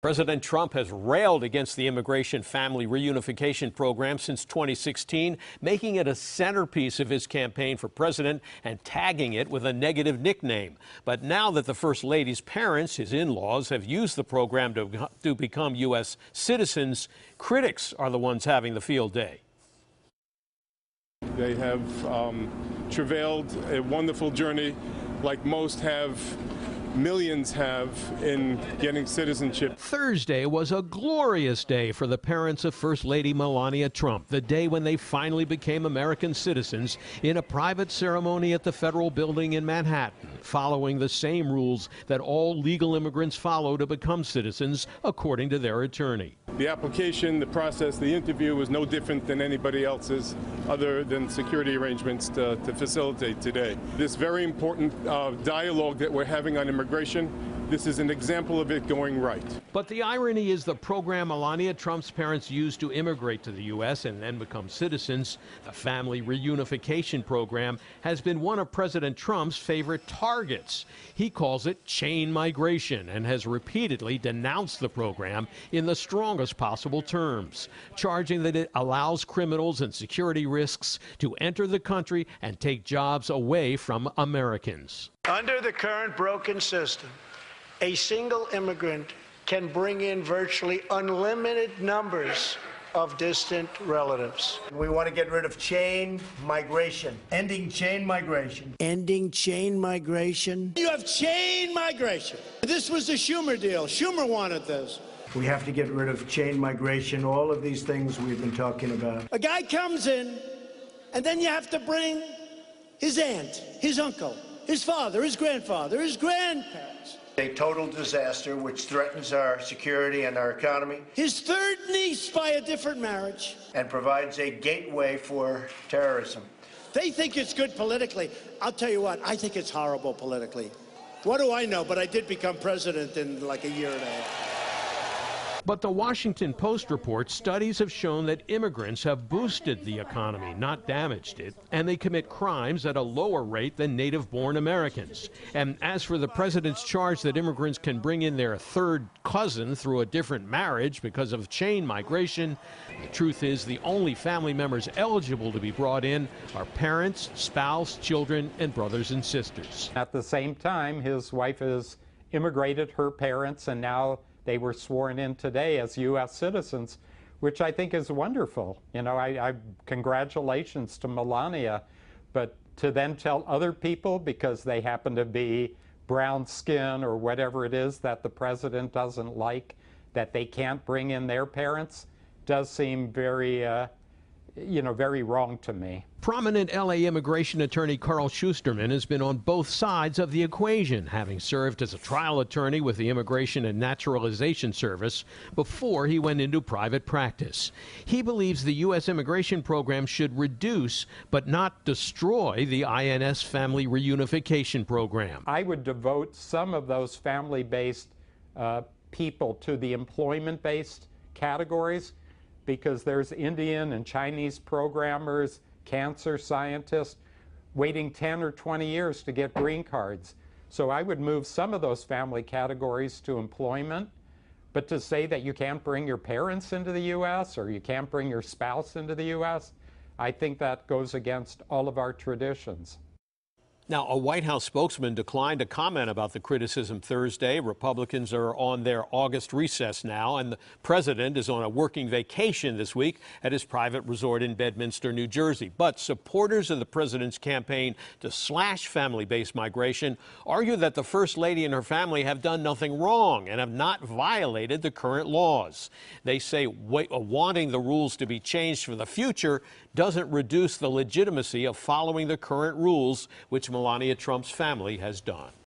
President Trump has railed against the immigration family reunification program since 2016, making it a centerpiece of his campaign for president and tagging it with a negative nickname. But now that the First Lady's parents, his in-laws, have used the program to become U.S. citizens, critics are the ones having the field day. They have travailed a wonderful journey like most have. Millions have in getting citizenship. Thursday was a glorious day for the parents of First Lady Melania Trump, the day when they finally became American citizens in a private ceremony at the federal building in Manhattan, following the same rules that all legal immigrants follow to become citizens, according to their attorney. The application, the process, the interview was no different than anybody else's, other than security arrangements to facilitate today. This very important dialogue that we're having on immigration, this is an example of it going right. But the irony is the program Melania Trump's parents used to immigrate to the U.S. and then become citizens, the family reunification program, has been one of President Trump's favorite targets. He calls it chain migration and has repeatedly denounced the program in the strongest possible terms, charging that it allows criminals and security risks to enter the country and take jobs away from Americans. Under the current broken system, a single immigrant can bring in virtually unlimited numbers of distant relatives. We want to get rid of chain migration. Ending chain migration. Ending chain migration. You have chain migration. This was the Schumer deal. Schumer wanted this. We have to get rid of chain migration, all of these things we've been talking about. A guy comes in, and then you have to bring his aunt, his uncle, his father, his grandfather, his grandparents. A total disaster which threatens our security and our economy. His third niece by a different marriage. And provides a gateway for terrorism. They think it's good politically. I'll tell you what, I think it's horrible politically. What do I know? But I did become president in like a year and a half. But the Washington Post reports studies have shown that immigrants have boosted the economy, not damaged it, and they commit crimes at a lower rate than native-born Americans. And as for the president's charge that immigrants can bring in their third cousin through a different marriage because of chain migration, the truth is the only family members eligible to be brought in are parents, spouse, children, and brothers and sisters. At the same time, his wife has immigrated her parents, and now they were sworn in today as U.S. citizens, which I think is wonderful. You know, I congratulations to Melania, but to then tell other people because they happen to be brown skin or whatever it is that the president doesn't like, that they can't bring in their parents, does seem very, very wrong to me. Prominent L.A. immigration attorney Carl Schusterman has been on both sides of the equation, having served as a trial attorney with the Immigration and Naturalization Service before he went into private practice. He believes the U.S. immigration program should reduce but not destroy the INS family reunification program. I would devote some of those family-based people to the employment-based categories, because there's Indian and Chinese programmers, cancer scientists, waiting 10 or 20 years to get green cards. So I would move some of those family categories to employment, but to say that you can't bring your parents into the U.S. or you can't bring your spouse into the U.S., I think that goes against all of our traditions. Now, a White House spokesman declined to comment about the criticism Thursday. Republicans are on their August recess now, and the president is on a working vacation this week at his private resort in Bedminster, New Jersey. But supporters of the president's campaign to slash family-based migration argue that the First Lady and her family have done nothing wrong and have not violated the current laws. They say wanting the rules to be changed for the future doesn't reduce the legitimacy of following the current rules, which Melania Trump's family has done.